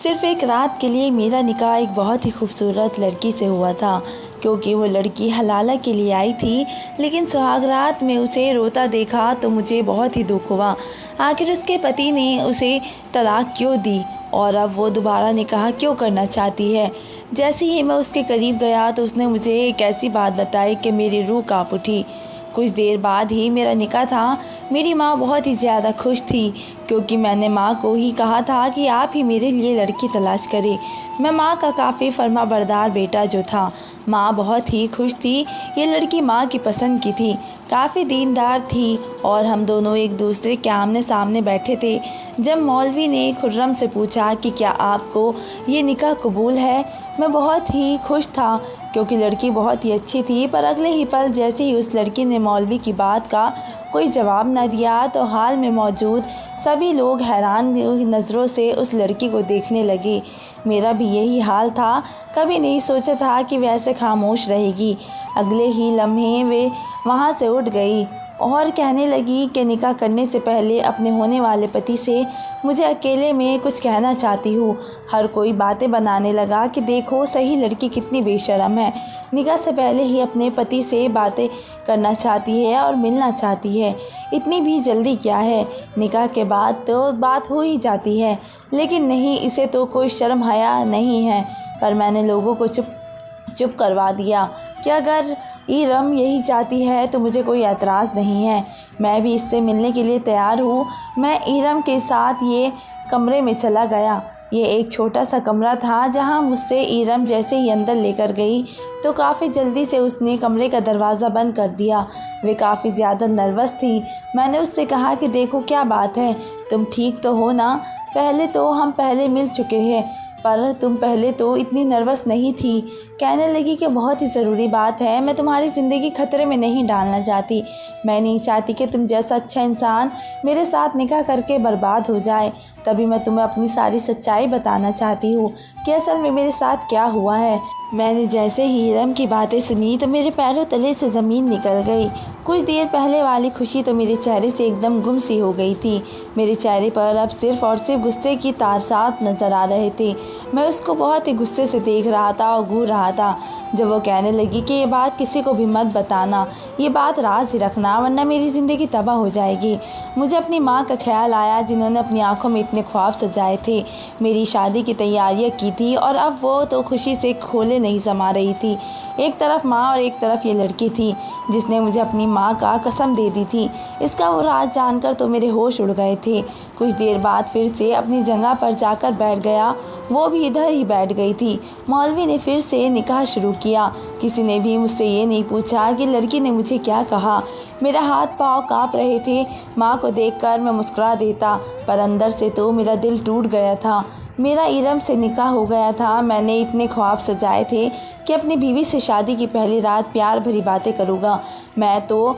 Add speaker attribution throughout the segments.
Speaker 1: सिर्फ़ एक रात के लिए मेरा निकाह एक बहुत ही खूबसूरत लड़की से हुआ था, क्योंकि वो लड़की हलाला के लिए आई थी। लेकिन सुहाग रात में उसे रोता देखा तो मुझे बहुत ही दुख हुआ। आखिर उसके पति ने उसे तलाक क्यों दी और अब वो दोबारा निकाह क्यों करना चाहती है। जैसे ही मैं उसके करीब गया तो उसने मुझे एक ऐसी बात बताई कि मेरी रूह काँप उठी। कुछ देर बाद ही मेरा निकाह था। मेरी माँ बहुत ही ज़्यादा खुश थी, क्योंकि मैंने माँ को ही कहा था कि आप ही मेरे लिए लड़की तलाश करें। मैं माँ का काफ़ी फर्माबरदार बेटा जो था। माँ बहुत ही खुश थी। ये लड़की माँ की पसंद की थी, काफ़ी दीनदार थी और हम दोनों एक दूसरे के आमने सामने बैठे थे। जब मौलवी ने खुर्रम से पूछा कि क्या आपको ये निकाह कबूल है, मैं बहुत ही खुश था, क्योंकि लड़की बहुत ही अच्छी थी। पर अगले ही पल जैसे ही उस लड़की ने मौलवी की बात का कोई जवाब न दिया तो हाल में मौजूद सभी लोग हैरान नज़रों से उस लड़की को देखने लगे। मेरा भी यही हाल था। कभी नहीं सोचा था कि वह ऐसे खामोश रहेगी। अगले ही लम्हे वे वहाँ से उठ गई और कहने लगी कि निकाह करने से पहले अपने होने वाले पति से मुझे अकेले में कुछ कहना चाहती हूँ। हर कोई बातें बनाने लगा कि देखो सही लड़की कितनी बेशर्म है, निकाह से पहले ही अपने पति से बातें करना चाहती है और मिलना चाहती है। इतनी भी जल्दी क्या है, निकाह के बाद तो बात हो ही जाती है। लेकिन नहीं, इसे तो कोई शर्म हया नहीं है। पर मैंने लोगों को चुप करवा दिया कि अगर ईरम यही चाहती है तो मुझे कोई एतराज़ नहीं है। मैं भी इससे मिलने के लिए तैयार हूँ। मैं ईरम के साथ ये कमरे में चला गया। ये एक छोटा सा कमरा था जहाँ मुझसे ईरम जैसे ही अंदर लेकर गई तो काफ़ी जल्दी से उसने कमरे का दरवाज़ा बंद कर दिया। वे काफ़ी ज़्यादा नर्वस थी। मैंने उससे कहा कि देखो क्या बात है, तुम ठीक तो हो ना? हम पहले मिल चुके हैं, पर तुम पहले तो इतनी नर्वस नहीं थी। कहने लगी कि बहुत ही ज़रूरी बात है, मैं तुम्हारी ज़िंदगी खतरे में नहीं डालना चाहती। मैं नहीं चाहती कि तुम जैसा अच्छा इंसान मेरे साथ निकाह करके बर्बाद हो जाए। तभी मैं तुम्हें अपनी सारी सच्चाई बताना चाहती हूँ कि असल में मेरे साथ क्या हुआ है। मैंने जैसे ही ईरम की बातें सुनी तो मेरे पैरों तले से ज़मीन निकल गई। कुछ देर पहले वाली खुशी तो मेरे चेहरे से एकदम गुम सी हो गई थी। मेरे चेहरे पर अब सिर्फ़ और सिर्फ गुस्से की तारसात नज़र आ रहे थे। मैं उसको बहुत ही गुस्से से देख रहा था और घूर रहा था। जब वो कहने लगी कि ये बात किसी को भी मत बताना, ये बात राज ही रखना, वरना मेरी ज़िंदगी तबाह हो जाएगी। मुझे अपनी माँ का ख्याल आया, जिन्होंने अपनी आँखों में इतने ख्वाब सजाए थे, मेरी शादी की तैयारियाँ की थी, और अब वो तो खुशी से खोले नहीं समा रही थी। एक तरफ माँ और एक तरफ ये लड़की थी जिसने मुझे अपनी माँ का कसम दे दी थी। इसका वो राज जानकर तो मेरे होश उड़ गए थे। कुछ देर बाद फिर से अपनी जगह पर जाकर बैठ गया। वो भी इधर ही बैठ गई थी। मौलवी ने फिर से निकाह शुरू किया। किसी ने भी मुझसे ये नहीं पूछा कि लड़की ने मुझे क्या कहा। मेरा हाथ पाँव काँप रहे थे। माँ को देखकर मैं मुस्कुरा देता, पर अंदर से तो मेरा दिल टूट गया था। मेरा ईरम से निकाह हो गया था। मैंने इतने ख्वाब सजाए थे कि अपनी बीवी से शादी की पहली रात प्यार भरी बातें करूँगा। मैं तो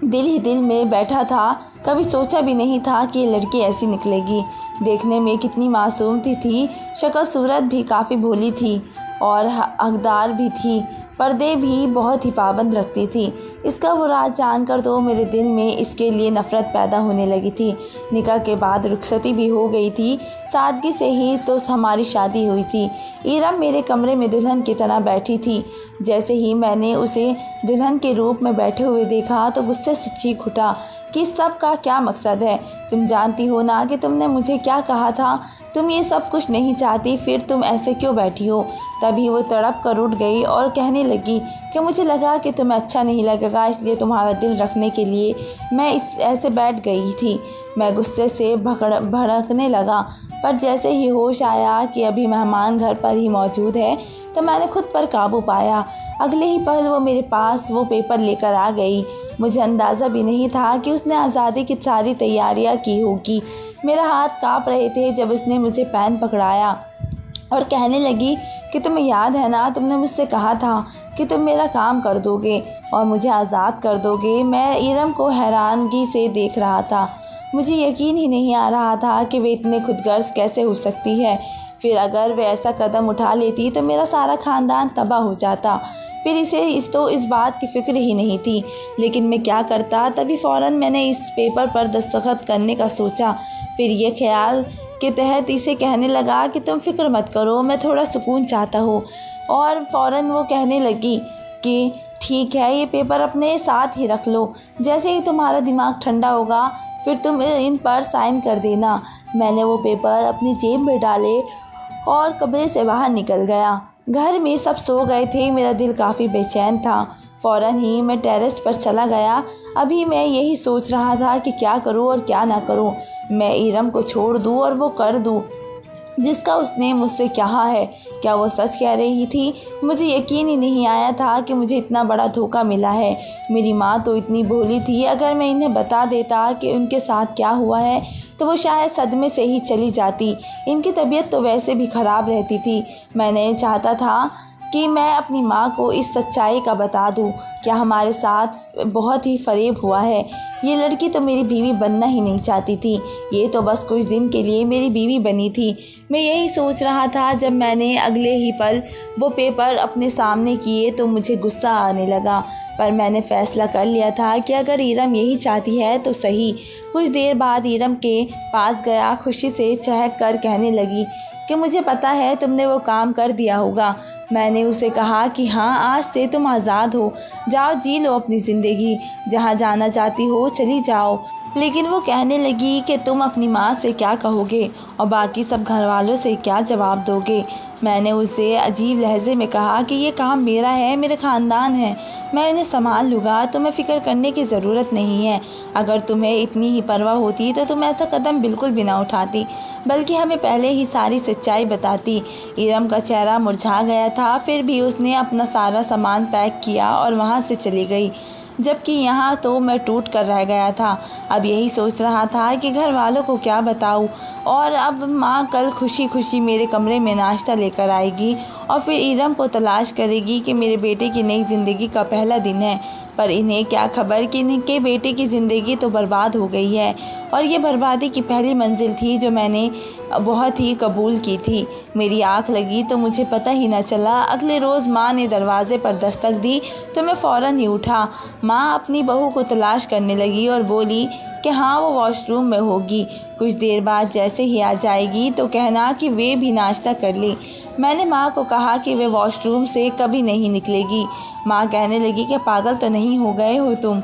Speaker 1: दिल ही दिल में बैठा था। कभी सोचा भी नहीं था कि ये लड़की ऐसी निकलेगी। देखने में कितनी मासूम थी, शक्ल सूरत भी काफ़ी भोली थी और हकदार भी थी। पर्दे भी बहुत ही पाबंद रखती थी। इसका वो राज जानकर तो मेरे दिल में इसके लिए नफ़रत पैदा होने लगी थी। निकाह के बाद रुखसती भी हो गई थी। सादगी से ही तो हमारी शादी हुई थी। ईरम मेरे कमरे में दुल्हन की तरह बैठी थी। जैसे ही मैंने उसे दुल्हन के रूप में बैठे हुए देखा तो गुस्से से चीख उठा कि इस सब का क्या मकसद है। तुम जानती हो ना कि तुमने मुझे क्या कहा था। तुम ये सब कुछ नहीं चाहती, फिर तुम ऐसे क्यों बैठी हो? तभी वो तड़प कर उठ गई और कहने लगी कि मुझे लगा कि तुम्हें अच्छा नहीं लगेगा, इसलिए तुम्हारा दिल रखने के लिए मैं ऐसे बैठ गई थी। मैं गुस्से से भड़कने लगा, पर जैसे ही होश आया कि अभी मेहमान घर पर ही मौजूद है तो मैंने खुद पर काबू पाया। अगले ही पल वो मेरे पास वो पेपर लेकर आ गई। मुझे अंदाज़ा भी नहीं था कि उसने आज़ादी की सारी तैयारियां की होगी। मेरा हाथ काँप रहे थे जब उसने मुझे पेन पकड़ाया और कहने लगी कि तुम्हें याद है ना, तुमने मुझसे कहा था कि तुम मेरा काम कर दोगे और मुझे आज़ाद कर दोगे। मैं ईरम को हैरानगी से देख रहा था। मुझे यकीन ही नहीं आ रहा था कि वे इतने खुदगर्ज कैसे हो सकती है। फिर अगर वे ऐसा कदम उठा लेती तो मेरा सारा ख़ानदान तबाह हो जाता। फिर इस बात की फ़िक्र ही नहीं थी। लेकिन मैं क्या करता? तभी फ़ौरन मैंने इस पेपर पर दस्तखत करने का सोचा। फिर ये ख्याल के तहत इसे कहने लगा कि तुम फिक्र मत करो, मैं थोड़ा सुकून चाहता हूँ। और फ़ौरन वो कहने लगी कि ठीक है, ये पेपर अपने साथ ही रख लो, जैसे ही तुम्हारा दिमाग ठंडा होगा फिर तुम इन पर साइन कर देना। मैंने वो पेपर अपनी जेब में डाले और कमरे से बाहर निकल गया। घर में सब सो गए थे, मेरा दिल काफ़ी बेचैन था। फ़ौरन ही मैं टेरेस पर चला गया। अभी मैं यही सोच रहा था कि क्या करूं और क्या ना करूं। मैं इरम को छोड़ दूं और वो कर दूं जिसका उसने मुझसे कहा है। क्या वो सच कह रही थी? मुझे यकीन ही नहीं आया था कि मुझे इतना बड़ा धोखा मिला है। मेरी माँ तो इतनी भोली थी, अगर मैं इन्हें बता देता कि उनके साथ क्या हुआ है तो वो शायद सदमे से ही चली जाती। इनकी तबीयत तो वैसे भी ख़राब रहती थी। मैंने चाहता था कि मैं अपनी माँ को इस सच्चाई का बता दूँ। क्या हमारे साथ बहुत ही फ़रेब हुआ है। ये लड़की तो मेरी बीवी बनना ही नहीं चाहती थी, ये तो बस कुछ दिन के लिए मेरी बीवी बनी थी। मैं यही सोच रहा था जब मैंने अगले ही पल वो पेपर अपने सामने किए तो मुझे गुस्सा आने लगा। पर मैंने फ़ैसला कर लिया था कि अगर इरम यही चाहती है तो सही। कुछ देर बाद इरम के पास गया, खुशी से चहक कर कहने लगी कि मुझे पता है तुमने वो काम कर दिया होगा। मैंने उसे कहा कि हाँ, आज से तुम आज़ाद हो, जाओ जी लो अपनी ज़िंदगी, जहाँ जाना चाहती हो चली जाओ। लेकिन वो कहने लगी कि तुम अपनी माँ से क्या कहोगे और बाकी सब घर वालों से क्या जवाब दोगे। मैंने उसे अजीब लहजे में कहा कि ये काम मेरा है, मेरे ख़ानदान है, मैं इन्हें संभाल लूँगा, तुम्हें फ़िक्र करने की ज़रूरत नहीं है। अगर तुम्हें इतनी ही परवाह होती तो तुम ऐसा कदम बिल्कुल भी ना उठाती, बल्कि हमें पहले ही सारी सच्चाई बताती। इरम का चेहरा मुरझा गया था, फिर भी उसने अपना सारा सामान पैक किया और वहाँ से चली गई, जबकि यहाँ तो मैं टूट कर रह गया था। अब यही सोच रहा था कि घर वालों को क्या बताऊँ। और अब माँ कल खुशी खुशी मेरे कमरे में नाश्ता लेकर आएगी और फिर इरम को तलाश करेगी कि मेरे बेटे की नई ज़िंदगी का पहला दिन है। पर इन्हें क्या खबर कि इनके बेटे की ज़िंदगी तो बर्बाद हो गई है, और ये बर्बादी की पहली मंजिल थी जो मैंने बहुत ही कबूल की थी। मेरी आँख लगी तो मुझे पता ही न चला। अगले रोज़ माँ ने दरवाज़े पर दस्तक दी तो मैं फ़ौरन ही उठा। माँ अपनी बहू को तलाश करने लगी और बोली कि हाँ, वो वॉशरूम में होगी, कुछ देर बाद जैसे ही आ जाएगी तो कहना कि वे भी नाश्ता कर ले। मैंने माँ को कहा कि वे वॉशरूम से कभी नहीं निकलेगी। माँ कहने लगी कि पागल तो नहीं हो गए हो तुम,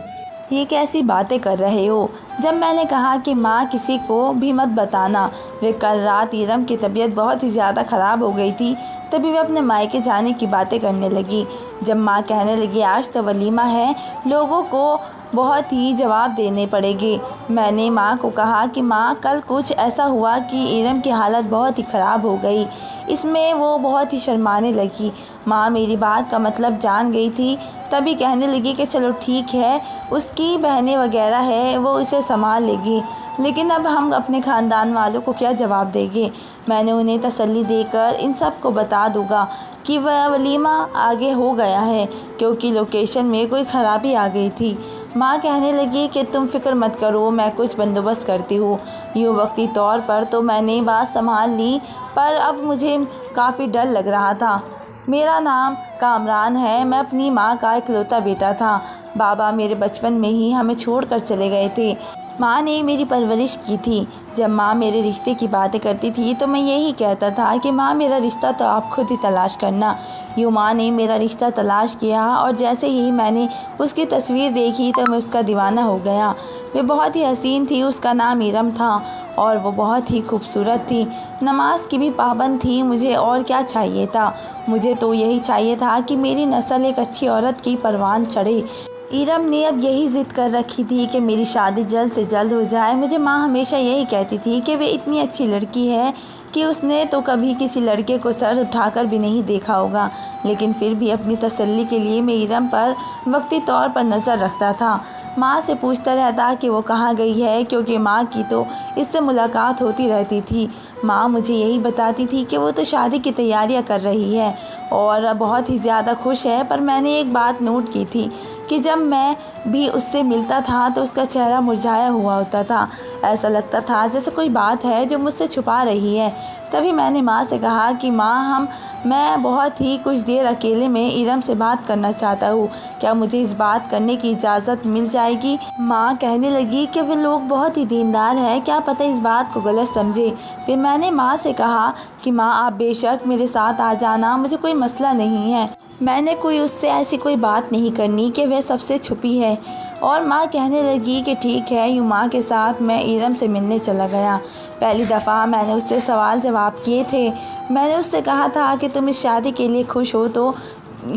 Speaker 1: ये कैसी बातें कर रहे हो। जब मैंने कहा कि माँ किसी को भी मत बताना, वे कल रात इरम की तबीयत बहुत ही ज़्यादा ख़राब हो गई थी, तभी वे अपने मायके जाने की बातें करने लगी। जब माँ कहने लगी आज तो वलीमा है, लोगों को बहुत ही जवाब देने पड़ेंगे। मैंने माँ को कहा कि माँ कल कुछ ऐसा हुआ कि इरम की हालत बहुत ही ख़राब हो गई। इसमें वो बहुत ही शर्माने लगी। माँ मेरी बात का मतलब जान गई थी, तभी कहने लगी कि चलो ठीक है, उसकी बहनें वगैरह है, वो उसे संभाल लेगी, लेकिन अब हम अपने ख़ानदान वालों को क्या जवाब देंगे। मैंने उन्हें तसल्ली देकर इन सब को बता दूँगा कि वह वलीमा आगे हो गया है, क्योंकि लोकेशन में कोई ख़राबी आ गई थी। माँ कहने लगी कि तुम फ़िक्र मत करो, मैं कुछ बंदोबस्त करती हूँ। यूँ वक्ती तौर पर तो मैंने बात संभाल ली, पर अब मुझे काफ़ी डर लग रहा था। मेरा नाम कामरान है, मैं अपनी माँ का इकलौता बेटा था। बाबा मेरे बचपन में ही हमें छोड़कर चले गए थे। माँ ने मेरी परवरिश की थी। जब माँ मेरे रिश्ते की बातें करती थी तो मैं यही कहता था कि माँ मेरा रिश्ता तो आप खुद ही तलाश करना। यूँ माँ ने मेरा रिश्ता तलाश किया और जैसे ही मैंने उसकी तस्वीर देखी तो मैं उसका दीवाना हो गया। वे बहुत ही हसीन थी, उसका नाम इरम था और वो बहुत ही खूबसूरत थी, नमाज की भी पाबंद थी। मुझे और क्या चाहिए था। मुझे तो यही चाहिए था कि मेरी नस्ल एक अच्छी औरत की परवान चढ़े। इरम ने अब यही ज़िद कर रखी थी कि मेरी शादी जल्द से जल्द हो जाए। मुझे माँ हमेशा यही कहती थी कि वे इतनी अच्छी लड़की है कि उसने तो कभी किसी लड़के को सर उठाकर भी नहीं देखा होगा, लेकिन फिर भी अपनी तसल्ली के लिए मैं इरम पर वक्ती तौर पर नज़र रखता था। माँ से पूछता रहता कि वो कहाँ गई है, क्योंकि माँ की तो इससे मुलाकात होती रहती थी। माँ मुझे यही बताती थी कि वो तो शादी की तैयारियाँ कर रही है और बहुत ही ज़्यादा खुश है। पर मैंने एक बात नोट की थी कि जब मैं भी उससे मिलता था तो उसका चेहरा मुरझाया हुआ होता था। ऐसा लगता था जैसे कोई बात है जो मुझसे छुपा रही है। तभी मैंने माँ से कहा कि माँ मैं बहुत ही कुछ देर अकेले में इरम से बात करना चाहता हूँ, क्या मुझे इस बात करने की इजाज़त मिल जाएगी। माँ कहने लगी कि वे लोग बहुत ही दीनदार हैं, क्या पता इस बात को गलत समझे। फिर मैंने माँ से कहा कि माँ आप बेशक मेरे साथ आ जाना, मुझे कोई मसला नहीं है। मैंने कोई उससे ऐसी कोई बात नहीं करनी कि वह सबसे छुपी है। और माँ कहने लगी कि ठीक है। यूँ माँ के साथ मैं ईरम से मिलने चला गया। पहली दफ़ा मैंने उससे सवाल जवाब किए थे। मैंने उससे कहा था कि तुम इस शादी के लिए खुश हो, तो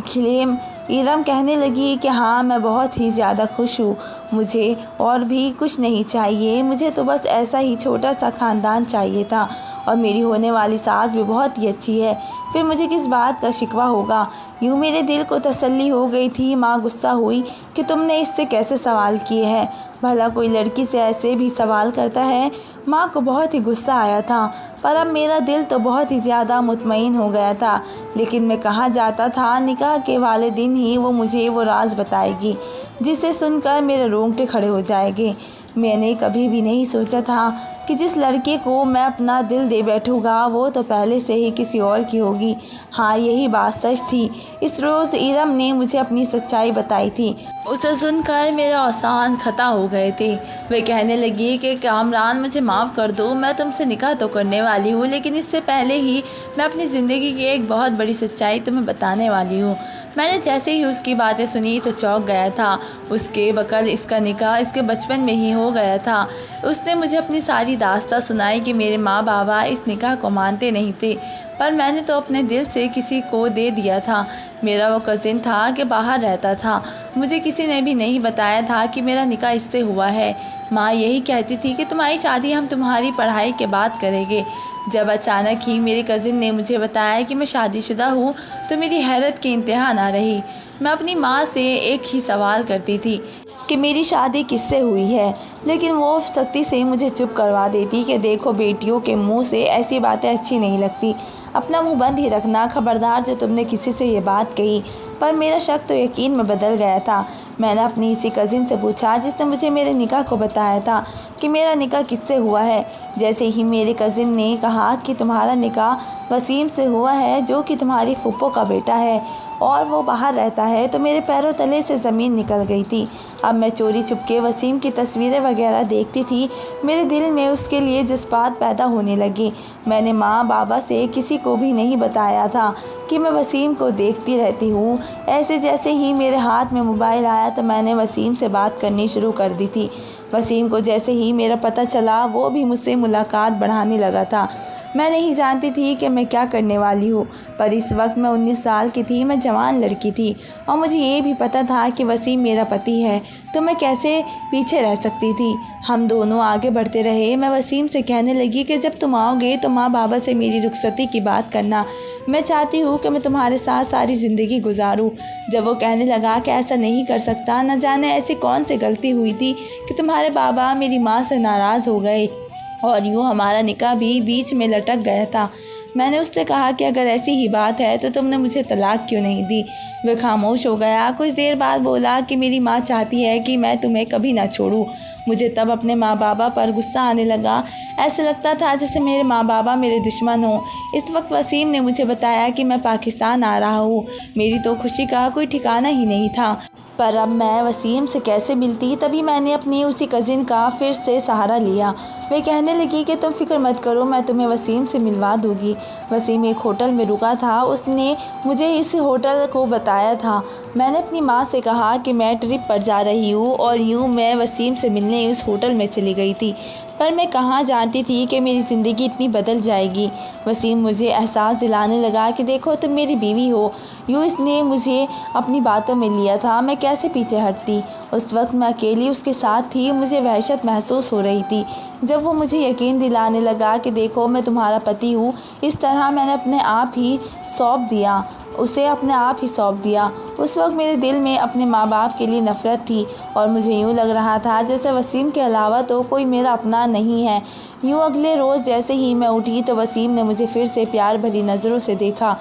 Speaker 1: खिलेम ईरम कहने लगी कि हाँ मैं बहुत ही ज़्यादा खुश हूँ, मुझे और भी कुछ नहीं चाहिए, मुझे तो बस ऐसा ही छोटा सा ख़ानदान चाहिए था और मेरी होने वाली सास भी बहुत ही अच्छी है, फिर मुझे किस बात का शिकवा होगा। यूँ मेरे दिल को तसल्ली हो गई थी। माँ गुस्सा हुई कि तुमने इससे कैसे सवाल किए हैं, भला कोई लड़की से ऐसे भी सवाल करता है। माँ को बहुत ही गुस्सा आया था, पर अब मेरा दिल तो बहुत ही ज़्यादा मुतमईन हो गया था। लेकिन मैं कहाँ जाता था, निकाह के वाले दिन ही वो मुझे वो राज बताएगी जिसे सुनकर मेरे रोंगटे खड़े हो जाएंगे। मैंने कभी भी नहीं सोचा था कि जिस लड़के को मैं अपना दिल दे बैठूँगा वो तो पहले से ही किसी और की होगी। हाँ, यही बात सच थी। इस रोज़ ईरम ने मुझे अपनी सच्चाई बताई थी। उसे सुनकर मेरे औसान खता हो गए थे। वे कहने लगी कि कामरान मुझे माफ़ कर दो, मैं तुमसे निकाह तो करने वाली हूँ, लेकिन इससे पहले ही मैं अपनी ज़िंदगी की एक बहुत बड़ी सच्चाई तुम्हें बताने वाली हूँ। मैंने जैसे ही उसकी बातें सुनी तो चौंक गया था। उसके वक़्त इसका निकाह इसके बचपन में ही हो गया था। उसने मुझे अपनी सारी दास्तां सुनाई कि मेरे माँ बाबा इस निकाह को मानते नहीं थे, पर मैंने तो अपने दिल से किसी को दे दिया था। मेरा वो कज़िन था कि बाहर रहता था। मुझे किसी ने भी नहीं बताया था कि मेरा निकाह इससे हुआ है। माँ यही कहती थी कि तुम्हारी शादी हम तुम्हारी पढ़ाई के बाद करेंगे। जब अचानक ही मेरे कज़िन ने मुझे बताया कि मैं शादीशुदा हूँ तो मेरी हैरत की इंतहा ना रही। मैं अपनी माँ से एक ही सवाल करती थी कि मेरी शादी किससे हुई है, लेकिन वो सख्ती से मुझे चुप करवा देती कि देखो बेटियों के मुंह से ऐसी बातें अच्छी नहीं लगती, अपना मुंह बंद ही रखना, खबरदार जो तुमने किसी से ये बात कही। पर मेरा शक तो यकीन में बदल गया था। मैंने अपनी इसी कज़िन से पूछा जिसने मुझे मेरे निकाह को बताया था कि मेरा निकाह किससे हुआ है। जैसे ही मेरे कज़िन ने कहा कि तुम्हारा निकाह वसीम से हुआ है जो कि तुम्हारी फूफो का बेटा है और वो बाहर रहता है, तो मेरे पैरों तले से ज़मीन निकल गई थी। अब मैं चोरी चुपके वसीम की तस्वीरें वगैरह देखती थी। मेरे दिल में उसके लिए जज्बात पैदा होने लगे। मैंने माँ बाबा से किसी को भी नहीं बताया था कि मैं वसीम को देखती रहती हूँ। ऐसे जैसे ही मेरे हाथ में मोबाइल आया तो मैंने वसीम से बात करनी शुरू कर दी थी। वसीम को जैसे ही मेरा पता चला वो भी मुझसे मुलाकात बढ़ाने लगा था। मैं नहीं जानती थी कि मैं क्या करने वाली हूँ, पर इस वक्त मैं 19 साल की थी, मैं जवान लड़की थी और मुझे ये भी पता था कि वसीम मेरा पति है, तो मैं कैसे पीछे रह सकती थी। हम दोनों आगे बढ़ते रहे। मैं वसीम से कहने लगी कि जब तुम आओगे तो माँ बाबा से मेरी रुखसती की बात करना, मैं चाहती हूँ कि मैं तुम्हारे साथ सारी ज़िंदगी गुजारूँ। जब वो कहने लगा कि ऐसा नहीं कर सकता, न जाने ऐसी कौन सी गलती हुई थी कि तुम्हारे बाबा मेरी माँ से नाराज़ हो गए और यूँ हमारा निकाह भी बीच में लटक गया था। मैंने उससे कहा कि अगर ऐसी ही बात है तो तुमने मुझे तलाक क्यों नहीं दी। वह खामोश हो गया। कुछ देर बाद बोला कि मेरी माँ चाहती है कि मैं तुम्हें कभी ना छोड़ूं। मुझे तब अपने माँ बाबा पर गुस्सा आने लगा। ऐसा लगता था जैसे मेरे माँ बाबा मेरे दुश्मन हों। इस वक्त वसीम ने मुझे बताया कि मैं पाकिस्तान आ रहा हूँ। मेरी तो खुशी का कोई ठिकाना ही नहीं था। पर अब मैं वसीम से कैसे मिलती। तभी मैंने अपनी उसी कज़िन का फिर से सहारा लिया। वे कहने लगी कि तुम फिक्र मत करो, मैं तुम्हें वसीम से मिलवा दूँगी। वसीम एक होटल में रुका था, उसने मुझे इस होटल को बताया था। मैंने अपनी माँ से कहा कि मैं ट्रिप पर जा रही हूँ और यूँ मैं वसीम से मिलने इस होटल में चली गई थी, पर मैं कहाँ जानती थी कि मेरी ज़िंदगी इतनी बदल जाएगी। वसीम मुझे एहसास दिलाने लगा कि देखो तुम मेरी बीवी हो। यूँ इसने मुझे अपनी बातों में लिया था, मैं कैसे पीछे हटती। उस वक्त मैं अकेली उसके साथ थी। मुझे वहशत महसूस हो रही थी जब वो मुझे यकीन दिलाने लगा कि देखो मैं तुम्हारा पति हूँ। इस तरह मैंने अपने आप ही सौंप दिया, उसे अपने आप ही सौंप दिया। उस वक्त मेरे दिल में अपने माँ बाप के लिए नफ़रत थी और मुझे यूँ लग रहा था जैसे वसीम के अलावा तो कोई मेरा अपना नहीं है। यूँ अगले रोज़ जैसे ही मैं उठी तो वसीम ने मुझे फिर से प्यार भरी नज़रों से देखा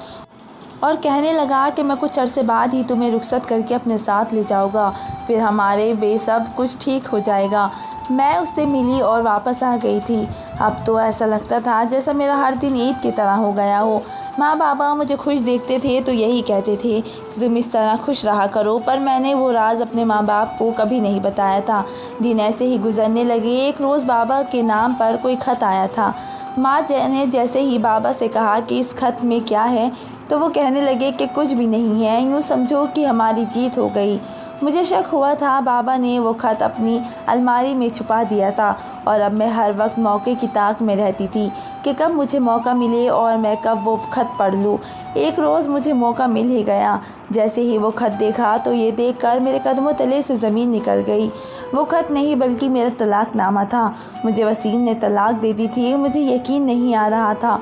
Speaker 1: और कहने लगा कि मैं कुछ अरसे बाद ही तुम्हें रुखसत करके अपने साथ ले जाऊँगा, फिर हमारे वे सब कुछ ठीक हो जाएगा। मैं उससे मिली और वापस आ गई थी। अब तो ऐसा लगता था जैसा मेरा हर दिन ईद की तरह हो गया हो। माँ बाबा मुझे खुश देखते थे तो यही कहते थे कि तुम इस तरह खुश रहा करो, पर मैंने वो राज अपने माँ बाप को कभी नहीं बताया था। दिन ऐसे ही गुजरने लगे। एक रोज़ बाबा के नाम पर कोई खत आया था। माँ ने जैसे ही बाबा से कहा कि इस खत में क्या है, तो वो कहने लगे कि कुछ भी नहीं है, यूँ समझो कि हमारी जीत हो गई। मुझे शक हुआ था। बाबा ने वो खत अपनी अलमारी में छुपा दिया था और अब मैं हर वक्त मौके की ताक में रहती थी कि कब मुझे मौका मिले और मैं कब वो खत पढ़ लूँ। एक रोज़ मुझे मौका मिल ही गया। जैसे ही वो खत देखा तो ये देखकर मेरे कदमों तले से ज़मीन निकल गई। वो खत नहीं बल्कि मेरा तलाक़नामा था। मुझे वसीम ने तलाक दे दी थी। मुझे यकीन नहीं आ रहा था।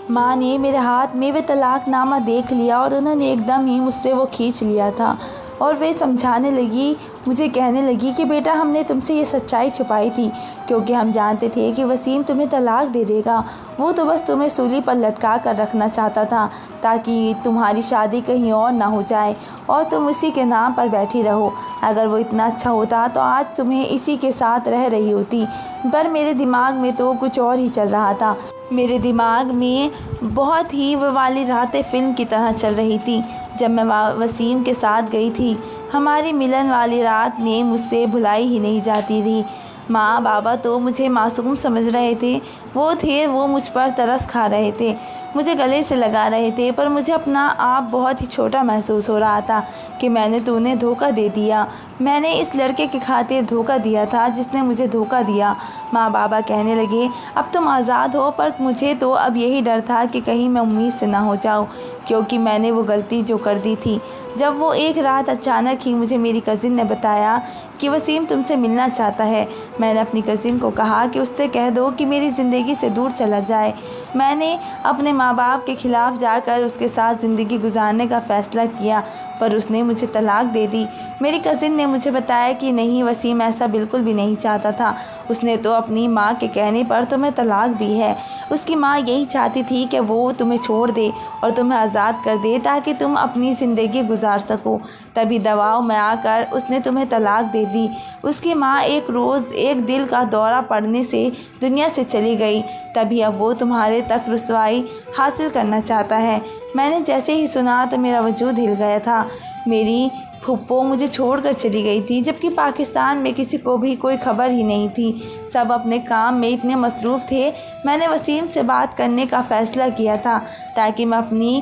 Speaker 1: माँ ने मेरे हाथ में वे तलाक़नामा देख लिया और उन्होंने एकदम ही मुझसे वो खींच लिया था और वे समझाने लगी, मुझे कहने लगी कि बेटा, हमने तुमसे ये सच्चाई छुपाई थी क्योंकि हम जानते थे कि वसीम तुम्हें तलाक दे देगा। वो तो बस तुम्हें सूली पर लटका कर रखना चाहता था ताकि तुम्हारी शादी कहीं और ना हो जाए और तुम उसी के नाम पर बैठी रहो। अगर वो इतना अच्छा होता तो आज तुम्हें इसी के साथ रह रही होती। पर मेरे दिमाग में तो कुछ और ही चल रहा था। मेरे दिमाग में बहुत ही वो वाली रातें फ़िल्म की तरह चल रही थी जब मैं वसीम के साथ गई थी। हमारी मिलन वाली रात ने मुझसे भुलाई ही नहीं जाती थी। माँ बाबा तो मुझे मासूम समझ रहे थे। वो मुझ पर तरस खा रहे थे, मुझे गले से लगा रहे थे, पर मुझे अपना आप बहुत ही छोटा महसूस हो रहा था कि मैंने तो उन्हें धोखा दे दिया। मैंने इस लड़के की खातिर धोखा दिया था जिसने मुझे धोखा दिया। माँ बाबा कहने लगे, अब तुम आज़ाद हो, पर मुझे तो अब यही डर था कि कहीं मैं उम्मीद से ना हो जाऊँ, क्योंकि मैंने वो गलती जो कर दी थी। जब वो एक रात अचानक ही मुझे मेरी कज़िन ने बताया कि वसीम तुमसे मिलना चाहता है, मैंने अपनी कज़िन को कहा कि उससे कह दो कि मेरी ज़िंदगी से दूर चला जाए। मैंने अपने माँ बाप के ख़िलाफ़ जाकर उसके साथ ज़िंदगी गुजारने का फ़ैसला किया, पर उसने मुझे तलाक दे दी। मेरी कज़िन ने मुझे बताया कि नहीं, वसीम ऐसा बिल्कुल भी नहीं चाहता था। उसने तो अपनी माँ के कहने पर तुम्हें तलाक दी है। उसकी माँ यही चाहती थी कि वो तुम्हें छोड़ दे और तुम्हें आज़ाद कर दे ताकि तुम अपनी ज़िंदगी गुजार सको। तभी दबाव में आकर उसने तुम्हें तलाक दे दी। उसकी माँ एक रोज़ एक दिल का दौरा पड़ने से दुनिया से चली गई। तभी अब वो तुम्हारे तक रुसवाई हासिल करना चाहता है। मैंने जैसे ही सुना तो मेरा वजूद हिल गया था। मेरी फूफो मुझे छोड़कर चली गई थी, जबकि पाकिस्तान में किसी को भी कोई खबर ही नहीं थी। सब अपने काम में इतने मसरूफ़ थे। मैंने वसीम से बात करने का फ़ैसला किया था ताकि मैं अपनी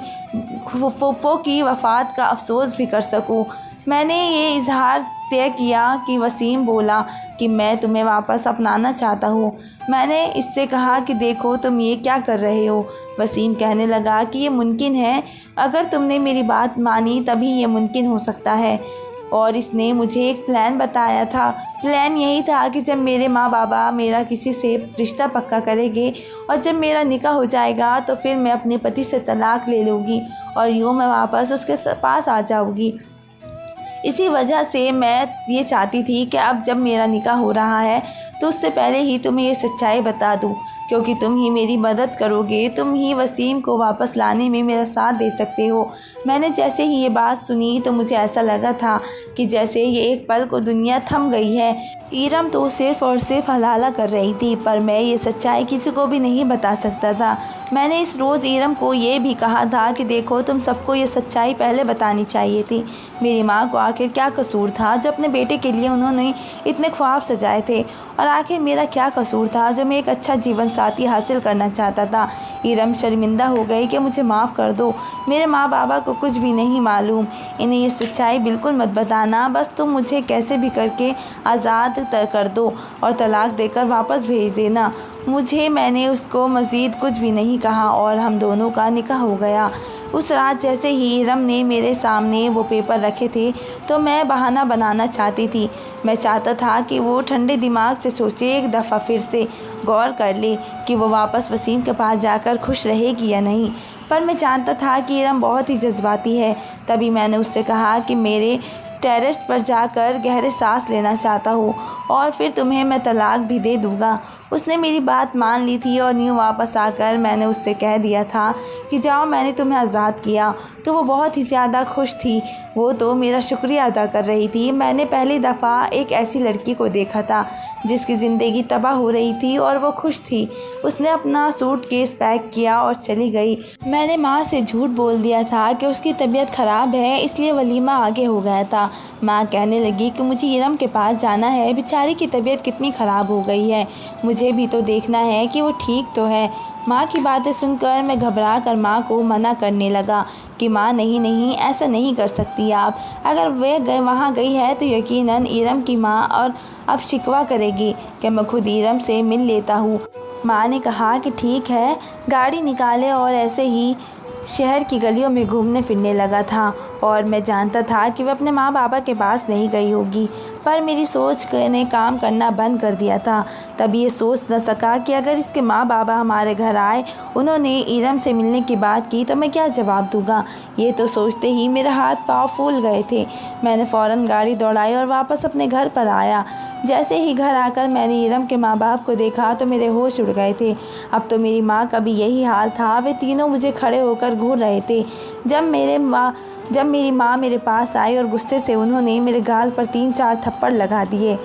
Speaker 1: फूफो की वफ़ात का अफसोस भी कर सकूं। मैंने ये इजहार तय किया कि वसीम बोला कि मैं तुम्हें वापस अपनाना चाहता हूँ। मैंने इससे कहा कि देखो तुम ये क्या कर रहे हो। वसीम कहने लगा कि ये मुमकिन है, अगर तुमने मेरी बात मानी तभी ये मुमकिन हो सकता है। और इसने मुझे एक प्लान बताया था। प्लान यही था कि जब मेरे माँ बाबा मेरा किसी से रिश्ता पक्का करेंगे और जब मेरा निकाह हो जाएगा तो फिर मैं अपने पति से तलाक ले लूँगी और यूँ मैं वापस उसके पास आ जाऊँगी। इसी वजह से मैं ये चाहती थी कि अब जब मेरा निकाह हो रहा है तो उससे पहले ही तुम्हें ये सच्चाई बता दूं, क्योंकि तुम ही मेरी मदद करोगे। तुम ही वसीम को वापस लाने में मेरा साथ दे सकते हो। मैंने जैसे ही ये बात सुनी तो मुझे ऐसा लगा था कि जैसे ये एक पल को दुनिया थम गई है। ईरम तो सिर्फ़ और सिर्फ हलाला कर रही थी, पर मैं ये सच्चाई किसी को भी नहीं बता सकता था। मैंने इस रोज़ ईरम को ये भी कहा था कि देखो, तुम सबको ये सच्चाई पहले बतानी चाहिए थी। मेरी माँ को आखिर क्या कसूर था जो अपने बेटे के लिए उन्होंने इतने ख्वाब सजाए थे, और आखिर मेरा क्या कसूर था जो मैं एक अच्छा जीवन साथी हासिल करना चाहता था। ईरम शर्मिंदा हो गई कि मुझे माफ़ कर दो, मेरे माँ बाबा को कुछ भी नहीं मालूम, इन्हें ये सच्चाई बिल्कुल मत बताना, बस तुम मुझे कैसे भी करके आज़ाद कर दो और तलाक देकर वापस भेज देना मुझे। मैंने उसको मज़ीद कुछ भी नहीं कहा और हम दोनों का निकाह हो गया। उस रात जैसे ही ईरम ने मेरे सामने वो पेपर रखे थे तो मैं बहाना बनाना चाहती थी। मैं चाहता था कि वो ठंडे दिमाग से सोचे, एक दफ़ा फिर से गौर कर ले कि वो वापस वसीम के पास जाकर खुश रहेगी या नहीं। पर मैं जानता था कि ईरम बहुत ही जज्बाती है। तभी मैंने उससे कहा कि मेरे टेरेस पर जाकर गहरे सांस लेना चाहता हूँ और फिर तुम्हें मैं तलाक भी दे दूँगा। उसने मेरी बात मान ली थी और न्यू वापस आकर मैंने उससे कह दिया था कि जाओ, मैंने तुम्हें आज़ाद किया। तो वो बहुत ही ज़्यादा खुश थी। वो तो मेरा शुक्रिया अदा कर रही थी। मैंने पहली दफ़ा एक ऐसी लड़की को देखा था जिसकी ज़िंदगी तबाह हो रही थी और वो खुश थी। उसने अपना सूटकेस पैक किया और चली गई। मैंने माँ से झूठ बोल दिया था कि उसकी तबीयत ख़राब है, इसलिए वलीमा आगे हो गया था। माँ कहने लगी कि मुझे इरम के पास जाना है, बेचारी की तबीयत कितनी ख़राब हो गई है, मुझे भी तो देखना है कि वो ठीक तो है। माँ की बातें सुनकर मैं घबरा कर माँ को मना करने लगा कि माँ नहीं नहीं, ऐसा नहीं कर सकती आप। अगर वे वहाँ गई है तो यकीनन इरम की माँ और अब शिकवा करेगी कि मैं खुद इरम से मिल लेता हूँ। माँ ने कहा कि ठीक है। गाड़ी निकाले और ऐसे ही शहर की गलियों में घूमने फिरने लगा था और मैं जानता था कि वह अपने माँ बाबा के पास नहीं गई होगी, पर मेरी सोच ने काम करना बंद कर दिया था। तब ये सोच न सका कि अगर इसके माँ बाबा हमारे घर आए, उन्होंने इरम से मिलने की बात की तो मैं क्या जवाब दूंगा। ये तो सोचते ही मेरे हाथ पाँव फूल गए थे। मैंने फ़ौरन गाड़ी दौड़ाई और वापस अपने घर पर आया। जैसे ही घर आकर मैंने इरम के माँ बाप को देखा तो मेरे होश उड़ गए थे। अब तो मेरी माँ का भी यही हाल था। वे तीनों मुझे खड़े होकर घूर रहे थे। जब मेरी माँ मेरे पास आई और गुस्से से उन्होंने मेरे गाल पर 3-4 थप्पड़ लगा दिए।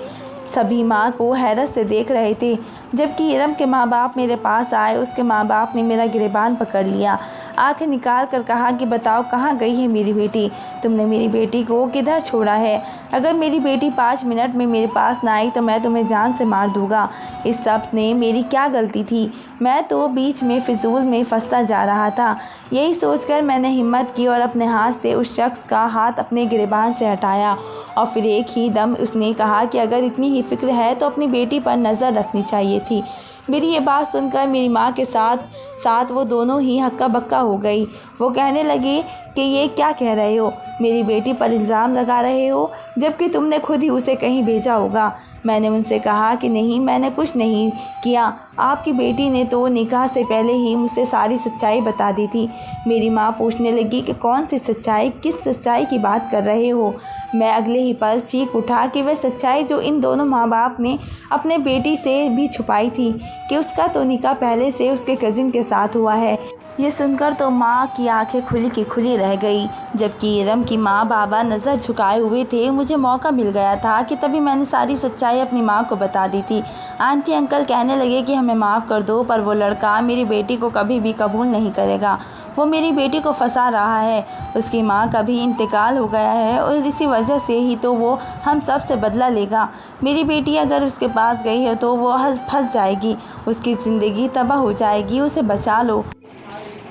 Speaker 1: सभी माँ को हैरत से देख रहे थे। जबकि इरम के माँ बाप मेरे पास आए, उसके माँ बाप ने मेरा गिरेबान पकड़ लिया, आंखें निकाल कर कहा कि बताओ कहाँ गई है मेरी बेटी, तुमने मेरी बेटी को किधर छोड़ा है। अगर मेरी बेटी 5 मिनट में मेरे पास ना आई तो मैं तुम्हें जान से मार दूँगा। इस सब ने मेरी क्या गलती थी, मैं तो बीच में फिजूल में फंसता जा रहा था। यही सोचकर मैंने हिम्मत की और अपने हाथ से उस शख्स का हाथ अपने गिरेबान से हटाया और फिर एक ही दम उसने कहा कि अगर इतनी ही फिक्र है तो अपनी बेटी पर नज़र रखनी चाहिए थी। मेरी ये बात सुनकर मेरी माँ के साथ साथ वो दोनों ही हक्का बक्का हो गई। वो कहने लगी कि ये क्या कह रहे हो, मेरी बेटी पर इल्ज़ाम लगा रहे हो जबकि तुमने खुद ही उसे कहीं भेजा होगा। मैंने उनसे कहा कि नहीं, मैंने कुछ नहीं किया। आपकी बेटी ने तो निकाह से पहले ही मुझसे सारी सच्चाई बता दी थी। मेरी माँ पूछने लगी कि कौन सी सच्चाई, किस सच्चाई की बात कर रहे हो। मैं अगले ही पल चीख उठा कि वह सच्चाई जो इन दोनों माँ बाप ने अपने बेटी से भी छुपाई थी कि उसका तो निकाह पहले से उसके कज़िन के साथ हुआ है। ये सुनकर तो माँ की आंखें खुली की खुली रह गई। जबकि इरम की माँ बाबा नज़र झुकाए हुए थे। मुझे मौका मिल गया था कि तभी मैंने सारी सच्चाई अपनी माँ को बता दी थी। आंटी अंकल कहने लगे कि हमें माफ़ कर दो, पर वो लड़का मेरी बेटी को कभी भी कबूल नहीं करेगा। वो मेरी बेटी को फंसा रहा है। उसकी माँ का भी इंतकाल हो गया है और इसी वजह से ही तो वो हम सब से बदला लेगा। मेरी बेटी अगर उसके पास गई है तो वो फंस जाएगी, उसकी ज़िंदगी तबाह हो जाएगी। उसे बचा लो।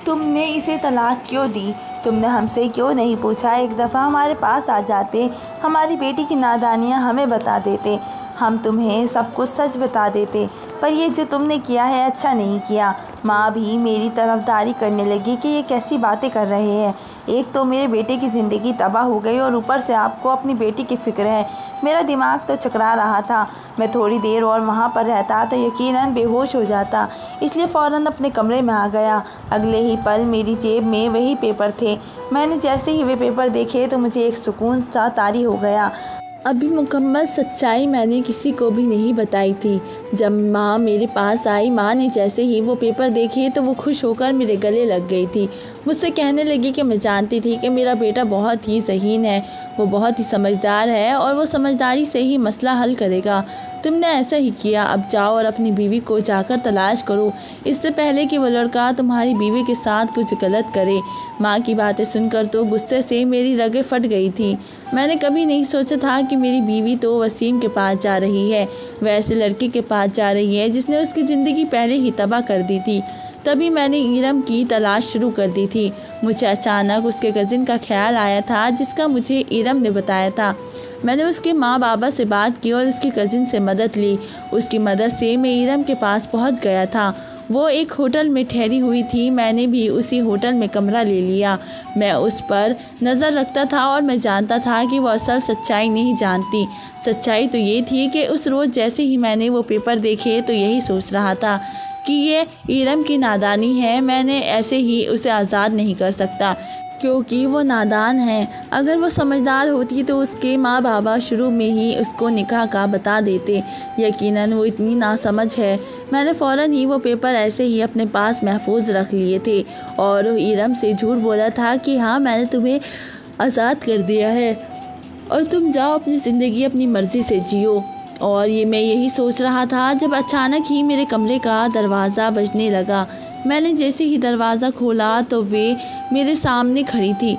Speaker 1: तुमने इसे तलाक क्यों दी? तुमने हमसे क्यों नहीं पूछा? एक दफ़ा हमारे पास आ जाते, हमारी बेटी की नादानियाँ हमें बता देते, हम तुम्हें सब कुछ सच बता देते। पर ये जो तुमने किया है अच्छा नहीं किया। माँ भी मेरी तरफदारी करने लगी कि ये कैसी बातें कर रहे हैं। एक तो मेरे बेटे की ज़िंदगी तबाह हो गई और ऊपर से आपको अपनी बेटी की फ़िक्र है। मेरा दिमाग तो चकरा रहा था। मैं थोड़ी देर और वहाँ पर रहता तो यकीनन बेहोश हो जाता, इसलिए फ़ौरन अपने कमरे में आ गया। अगले ही पल मेरी जेब में वही पेपर थे। मैंने जैसे ही वे पेपर देखे तो मुझे एक सुकून सा तारी हो गया।
Speaker 2: अभी मुकम्मल सच्चाई मैंने किसी को भी नहीं बताई थी। जब माँ मेरे पास आई, माँ ने जैसे ही वो पेपर देखे तो वो खुश होकर मेरे गले लग गई थी। मुझसे कहने लगी कि मैं जानती थी कि मेरा बेटा बहुत ही ज़हीन है, वो बहुत ही समझदार है और वो समझदारी से ही मसला हल करेगा। तुमने ऐसा ही किया। अब जाओ और अपनी बीवी को जाकर तलाश करो, इससे पहले कि वो लड़का तुम्हारी बीवी के साथ कुछ गलत करे। माँ की बातें सुनकर तो गुस्से से मेरी रगें फट गई थी। मैंने कभी नहीं सोचा था कि मेरी बीवी तो वसीम के पास जा रही है, वैसे लड़के के पास जा रही है जिसने उसकी ज़िंदगी पहले ही तबाह कर दी थी। तभी मैंने इरम की तलाश शुरू कर दी थी। मुझे अचानक उसके कज़िन का ख्याल आया था जिसका मुझे इरम ने बताया था। मैंने उसके माँ बाबा से बात की और उसकी कज़िन से मदद ली। उसकी मदद से मैं इरम के पास पहुंच गया था। वो एक होटल में ठहरी हुई थी। मैंने भी उसी होटल में कमरा ले लिया। मैं उस पर नज़र रखता था और मैं जानता था कि वो असल सच्चाई नहीं जानती। सच्चाई तो ये थी कि उस रोज़ जैसे ही मैंने वो पेपर देखे तो यही सोच रहा था कि ये इरम की नादानी है, मैंने ऐसे ही उसे आज़ाद नहीं कर सकता। क्योंकि वो नादान है। अगर वो समझदार होती तो उसके माँ बाबा शुरू में ही उसको निकाह का बता देते। यकीनन वो इतनी नासमझ है। मैंने फ़ौरन ही वो पेपर ऐसे ही अपने पास महफूज रख लिए थे और इरम से झूठ बोला था कि हाँ, मैंने तुम्हें आज़ाद कर दिया है और तुम जाओ अपनी ज़िंदगी अपनी मर्ज़ी से जियो। और मैं यही सोच रहा था जब अचानक ही मेरे कमरे का दरवाज़ा बजने लगा। मैंने जैसे ही दरवाज़ा खोला तो वे मेरे सामने खड़ी थी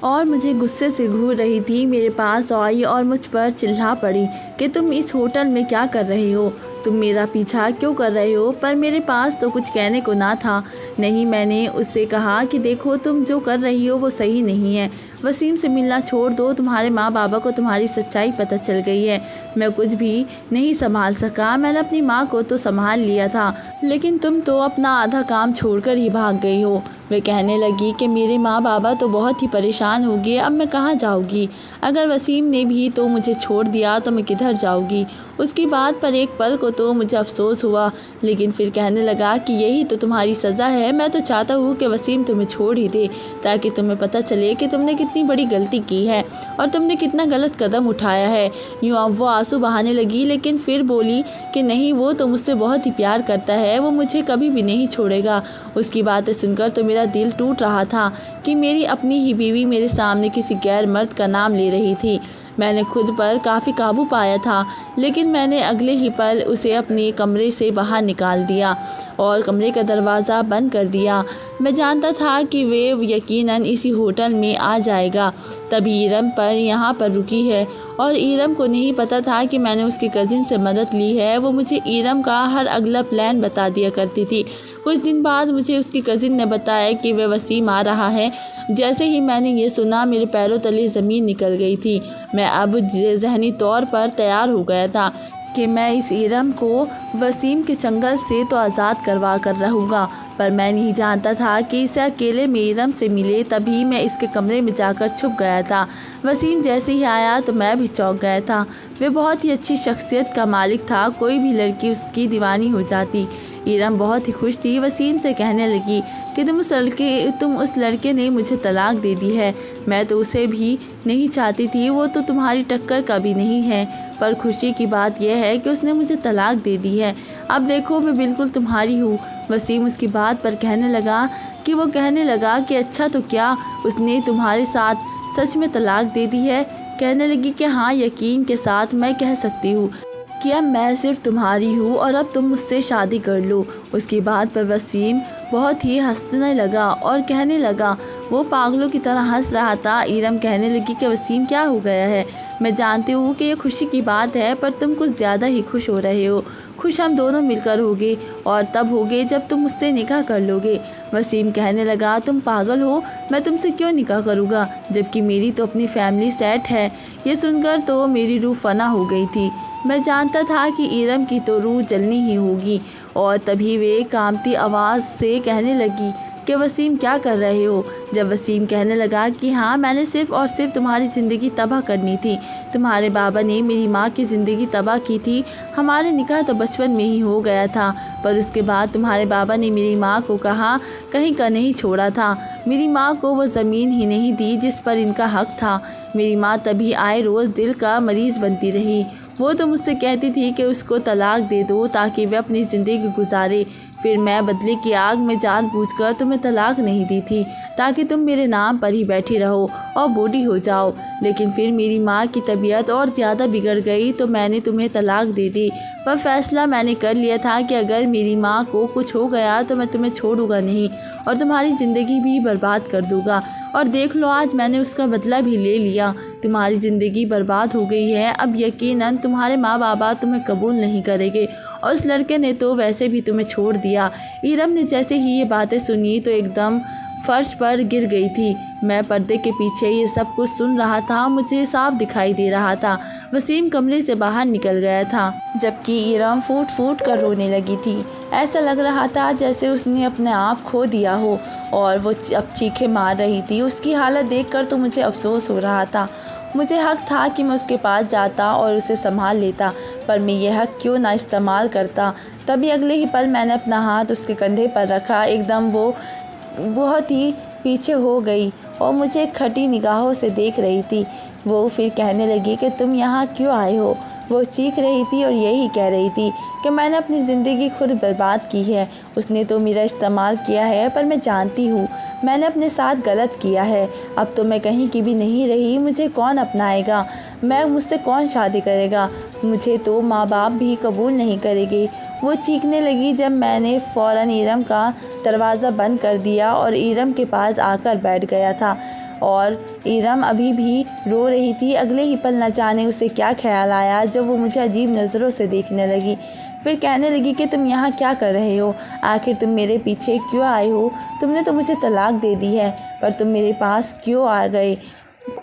Speaker 2: और मुझे गुस्से से घूर रही थी। मेरे पास आई और मुझ पर चिल्ला पड़ी कि तुम इस होटल में क्या कर रहे हो, तुम मेरा पीछा क्यों कर रहे हो। पर मेरे पास तो कुछ कहने को ना था। नहीं, मैंने उससे कहा कि देखो, तुम जो कर रही हो वो सही नहीं है। वसीम से मिलना छोड़ दो। तुम्हारे माँ बाबा को तुम्हारी सच्चाई पता चल गई है। मैं कुछ भी नहीं संभाल सका। मैंने अपनी माँ को तो संभाल लिया था, लेकिन तुम तो अपना आधा काम छोड़कर ही भाग गई हो। वे कहने लगी कि मेरे माँ बाबा तो बहुत ही परेशान हो गए, अब मैं कहाँ जाऊँगी। अगर वसीम ने भी तो मुझे छोड़ दिया तो मैं किधर जाऊँगी। उसकी बात पर एक पल को तो मुझे अफसोस हुआ, लेकिन फिर कहने लगा कि यही तो तुम्हारी सज़ा है। मैं तो चाहता हूँ कि वसीम तुम्हें छोड़ ही दे, ताकि तुम्हें पता चले कि तुमने कितनी बड़ी गलती की है और तुमने कितना गलत कदम उठाया है। यूँ अब वो आंसू बहाने लगी, लेकिन फिर बोली कि नहीं, वो तो मुझसे बहुत ही प्यार करता है, वो मुझे कभी भी नहीं छोड़ेगा। उसकी बातें सुनकर तो मेरा दिल टूट रहा था कि मेरी अपनी ही बीवी मेरे सामने किसी गैर मर्द का नाम ले रही थी। मैंने खुद पर काफ़ी काबू पाया था, लेकिन मैंने अगले ही पल उसे अपने कमरे से बाहर निकाल दिया और कमरे का दरवाज़ा बंद कर दिया। मैं जानता था कि वे यकीनन इसी होटल में आ जाएगा, तभी इरम पर यहाँ पर रुकी है और इरम को नहीं पता था कि मैंने उसकी कज़िन से मदद ली है। वो मुझे इरम का हर अगला प्लान बता दिया करती थी। कुछ दिन बाद मुझे उसकी कज़िन ने बताया कि वह वसीम आ रहा है। जैसे ही मैंने ये सुना, मेरे पैरों तले ज़मीन निकल गई थी। मैं अब ज़हनी तौर पर तैयार हो गया था कि मैं इस इरम को वसीम के चंगल से तो आज़ाद करवा कर रहूँगा, पर मैं नहीं जानता था कि इसे अकेले में इरम से मिले। तभी मैं इसके कमरे में जाकर छुप गया था। वसीम जैसे ही आया तो मैं भी चौंक गया था। वह बहुत ही अच्छी शख्सियत का मालिक था, कोई भी लड़की उसकी दीवानी हो जाती। इरम बहुत ही खुश थी। वसीम से कहने लगी कि तुम उस लड़के ने मुझे तलाक दे दी है। मैं तो उसे भी नहीं चाहती थी, वो तो तुम्हारी टक्कर का भी नहीं है, पर खुशी की बात यह है कि उसने मुझे तलाक दे दी है। अब देखो, मैं बिल्कुल तुम्हारी हूँ। वसीम उसकी बात पर कहने लगा कि अच्छा तो क्या उसने तुम्हारे साथ सच में तलाक दे दी है। कहने लगी कि हाँ, यकीन के साथ मैं कह सकती हूँ कि अब मैं सिर्फ तुम्हारी हूँ और अब तुम मुझसे शादी कर लो। उसकी बात पर वसीम बहुत ही हंसने लगा और कहने लगा, वो पागलों की तरह हंस रहा था। इरम कहने लगी कि वसीम, क्या हो गया है। मैं जानती हूँ कि ये खुशी की बात है, पर तुम कुछ ज़्यादा ही खुश हो रहे हो। खुश हम दोनों मिलकर होगे और तब होगे जब तुम मुझसे निकाह कर लोगे। वसीम कहने लगा, तुम पागल हो, मैं तुमसे क्यों निकाह करूँगा, जबकि मेरी तो अपनी फैमिली सेट है। ये सुनकर तो मेरी रूह फना हो गई थी। मैं जानता था कि इरम की तो रूह जलनी ही होगी। और तभी वे कांपती आवाज़ से कहने लगी कि वसीम, क्या कर रहे हो। जब वसीम कहने लगा कि हाँ, मैंने सिर्फ़ और सिर्फ तुम्हारी ज़िंदगी तबाह करनी थी। तुम्हारे बाबा ने मेरी माँ की ज़िंदगी तबाह की थी। हमारे निकाह तो बचपन में ही हो गया था, पर उसके बाद तुम्हारे बाबा ने मेरी माँ को कहीं का नहीं छोड़ा था। मेरी माँ को वो ज़मीन ही नहीं दी जिस पर इनका हक था। मेरी माँ तभी आए रोज़ दिल का मरीज़ बनती रही। वो तो मुझसे कहती थी कि उसको तलाक दे दो ताकि वह अपनी ज़िंदगी गुजारे। फिर मैं बदले की आग में जानबूझकर तुम्हें तलाक नहीं दी थी, ताकि तुम मेरे नाम पर ही बैठी रहो और बूढ़ी हो जाओ। लेकिन फिर मेरी माँ की तबीयत और ज़्यादा बिगड़ गई तो मैंने तुम्हें तलाक दे दी। पर फैसला मैंने कर लिया था कि अगर मेरी माँ को कुछ हो गया तो मैं तुम्हें छोड़ूंगा नहीं और तुम्हारी ज़िंदगी भी बर्बाद कर दूंगा। और देख लो, आज मैंने उसका बदला भी ले लिया। तुम्हारी ज़िंदगी बर्बाद हो गई है। अब यकीनन तुम्हारे माँ बाबा तुम्हें कबूल नहीं करेंगे और उस लड़के ने तो वैसे भी तुम्हें छोड़ दिया। इरम ने जैसे ही ये बातें सुनी तो एकदम फर्श पर गिर गई थी। मैं पर्दे के पीछे ये सब कुछ सुन रहा था। मुझे साफ दिखाई दे रहा था वसीम कमरे से बाहर निकल गया था, जबकि इरम फूट फूट कर रोने लगी थी। ऐसा लग रहा था जैसे उसने अपने आप खो दिया हो और वो अब चीखें मार रही थी। उसकी हालत देखकर तो मुझे अफसोस हो रहा था। मुझे हक था कि मैं उसके पास जाता और उसे संभाल लेता, पर मैं यह हक क्यों ना इस्तेमाल करता। तभी अगले ही पल मैंने अपना हाथ उसके कंधे पर रखा। एकदम वो बहुत ही
Speaker 1: पीछे हो गई और मुझे खटी निगाहों से देख रही थी। वो फिर कहने लगी कि तुम यहाँ क्यों आए हो। वो चीख रही थी और यही कह रही थी कि मैंने अपनी ज़िंदगी खुद बर्बाद की है। उसने तो मेरा इस्तेमाल किया है, पर मैं जानती हूँ मैंने अपने साथ गलत किया है। अब तो मैं कहीं की भी नहीं रही। मुझे कौन अपनाएगा, मुझसे कौन शादी करेगा, मुझे तो माँ बाप भी कबूल नहीं करेंगे। वो चीखने लगी जब मैंने फ़ौरन इरम का दरवाज़ा बंद कर दिया और इरम के पास आकर बैठ गया था। और इरम अभी भी रो रही थी। अगले ही पल न जाने उसे क्या ख्याल आया जब वो मुझे अजीब नज़रों से देखने लगी। फिर कहने लगी कि तुम यहाँ क्या कर रहे हो, आखिर तुम मेरे पीछे क्यों आए हो। तुमने तो मुझे तलाक दे दी है, पर तुम मेरे पास क्यों आ गए,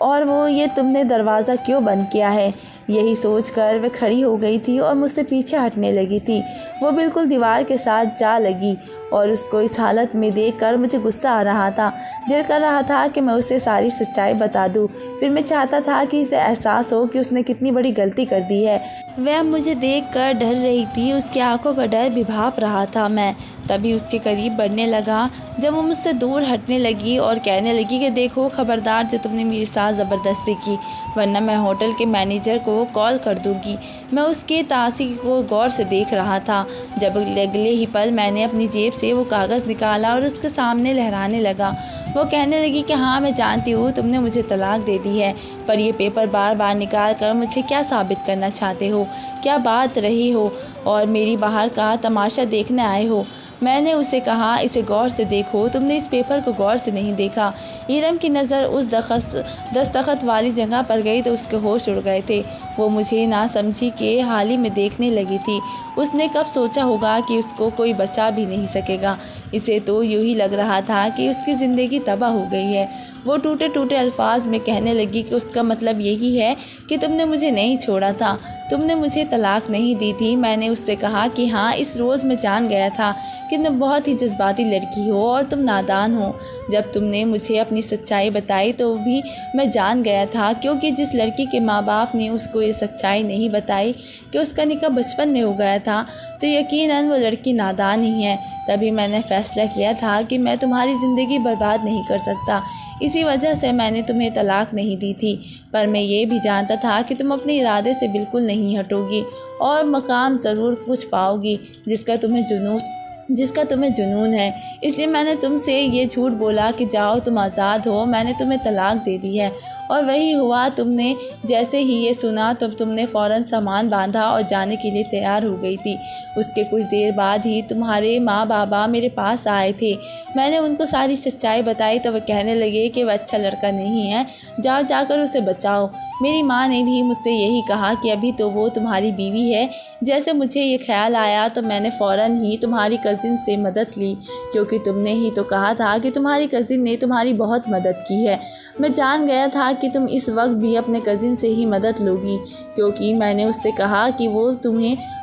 Speaker 1: और वो ये तुमने दरवाज़ा क्यों बंद किया है। यही सोचकर वह खड़ी हो गई थी और मुझसे पीछे हटने लगी थी। वो बिल्कुल दीवार के साथ जा लगी और उसको इस हालत में देखकर मुझे गुस्सा आ रहा था। दिल कर रहा था कि मैं उसे सारी सच्चाई बता दूं। फिर मैं चाहता था कि इसे एहसास हो कि उसने कितनी बड़ी गलती कर दी है। वह मुझे देखकर डर रही थी, उसकी आंखों का डर भी भाप रहा था। मैं तभी उसके करीब बढ़ने लगा जब वो मुझसे दूर हटने लगी और कहने लगी कि देखो, खबरदार जो तुमने मेरे साथ ज़बरदस्ती की, वरना मैं होटल के मैनेजर को कॉल कर दूंगी। मैं उसके तासीर को गौर से देख रहा था जब अगले ही पल मैंने अपनी जेब से वो कागज़ निकाला और उसके सामने लहराने लगा। वो कहने लगी कि हाँ, मैं जानती हूँ तुमने मुझे तलाक दे दी है, पर ये पेपर बार बार निकाल कर मुझे क्या साबित करना चाहते हो, क्या बात रही हो और मेरी बाहर का तमाशा देखने आए हो। मैंने उसे कहा, इसे गौर से देखो, तुमने इस पेपर को गौर से नहीं देखा। इरम की नज़र उस दस्तखत वाली जगह पर गई तो उसके होश उड़ गए थे। वो मुझे ना समझी के हाल ही में देखने लगी थी। उसने कब सोचा होगा कि उसको कोई बचा भी नहीं सकेगा। इसे तो यूँ ही लग रहा था कि उसकी ज़िंदगी तबाह हो गई है। वो टूटे टूटे अल्फाज में कहने लगी कि उसका मतलब यही है कि तुमने मुझे नहीं छोड़ा था, तुमने मुझे तलाक नहीं दी थी। मैंने उससे कहा कि हाँ, इस रोज़ मैं जान गया था कि तुम बहुत ही जज्बाती लड़की हो और तुम नादान हो। जब तुमने मुझे अपनी सच्चाई बताई तो भी मैं जान गया था, क्योंकि जिस लड़की के माँ बाप ने उसको ये सच्चाई नहीं बताई कि उसका निकाह बचपन में हो गया था, तो यकीनन वो लड़की नादान ही है। तभी मैंने फ़ैसला किया था कि मैं तुम्हारी ज़िंदगी बर्बाद नहीं कर सकता। इसी वजह से मैंने तुम्हें तलाक नहीं दी थी, पर मैं ये भी जानता था कि तुम अपने इरादे से बिल्कुल नहीं हटोगी और मकाम ज़रूर कुछ पाओगी जिसका तुम्हें जुनून है। इसलिए मैंने तुमसे ये झूठ बोला कि जाओ, तुम आज़ाद हो, मैंने तुम्हें तलाक दे दी है। और वही हुआ। तुमने जैसे ही ये सुना तब तुमने फ़ौरन सामान बांधा और जाने के लिए तैयार हो गई थी। उसके कुछ देर बाद ही तुम्हारे माँ बाबा मेरे पास आए थे। मैंने उनको सारी सच्चाई बताई तो वह कहने लगे कि वह अच्छा लड़का नहीं है, जाकर उसे बचाओ। मेरी माँ ने भी मुझसे यही कहा कि अभी तो वो तुम्हारी बीवी है। जैसे मुझे ये ख्याल आया तो मैंने फ़ौरन ही तुम्हारी कज़िन से मदद ली, क्योंकि तुमने ही तो कहा था कि तुम्हारी कज़िन ने तुम्हारी बहुत मदद की है। मैं जान गया था कि तुम इस वक्त भी अपने कज़िन से ही मदद लोगी, क्योंकि मैंने उससे कहा कि वो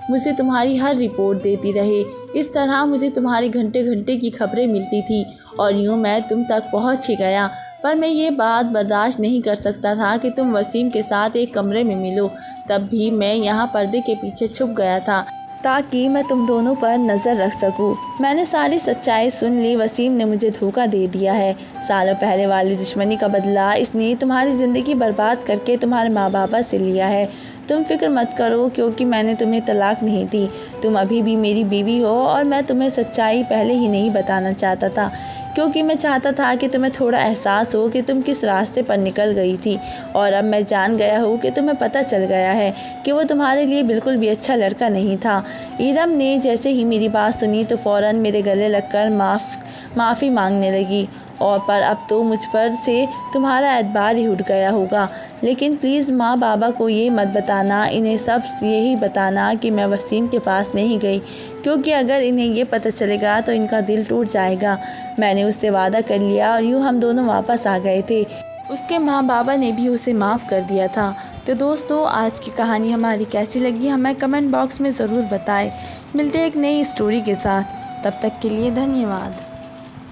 Speaker 1: मुझे तुम्हारी हर रिपोर्ट देती रहे। इस तरह मुझे तुम्हारी घंटे घंटे की खबरें मिलती थी और यूँ मैं तुम तक पहुँच ही गया। पर मैं ये बात बर्दाश्त नहीं कर सकता था कि तुम वसीम के साथ एक कमरे में मिलो। तब भी मैं यहाँ पर्दे के पीछे छुप गया था ताकि मैं तुम दोनों पर नज़र रख सकूं। मैंने सारी सच्चाई सुन ली। वसीम ने मुझे धोखा दे दिया है। सालों पहले वाली दुश्मनी का बदला इसने तुम्हारी ज़िंदगी बर्बाद करके तुम्हारे माँ बाप से लिया है। तुम फिक्र मत करो, क्योंकि मैंने तुम्हें तलाक नहीं दी। तुम अभी भी मेरी बीवी हो और मैं तुम्हें सच्चाई पहले ही नहीं बताना चाहता था, क्योंकि मैं चाहता था कि तुम्हें थोड़ा एहसास हो कि तुम किस रास्ते पर निकल गई थी। और अब मैं जान गया हूँ कि तुम्हें पता चल गया है कि वो तुम्हारे लिए बिल्कुल भी अच्छा लड़का नहीं था। इरम ने जैसे ही मेरी बात सुनी तो फ़ौरन मेरे गले लगकर माफ़ी मांगने लगी। और पर अब तो मुझ पर से तुम्हारा एतबार ही उठ गया होगा। लेकिन प्लीज़ माँ बाबा को ये मत बताना, इन्हें सब यही बताना कि मैं वसीम के पास नहीं गई, क्योंकि अगर इन्हें ये पता चलेगा तो इनका दिल टूट जाएगा। मैंने उससे वादा कर लिया और यूँ हम दोनों वापस आ गए थे। उसके माँ बाबा ने भी उसे माफ़ कर दिया था। तो दोस्तों, आज की कहानी हमारी कैसी लगी हमें कमेंट बॉक्स में ज़रूर बताएं। मिलते हैं एक नई स्टोरी के साथ, तब तक के लिए धन्यवाद।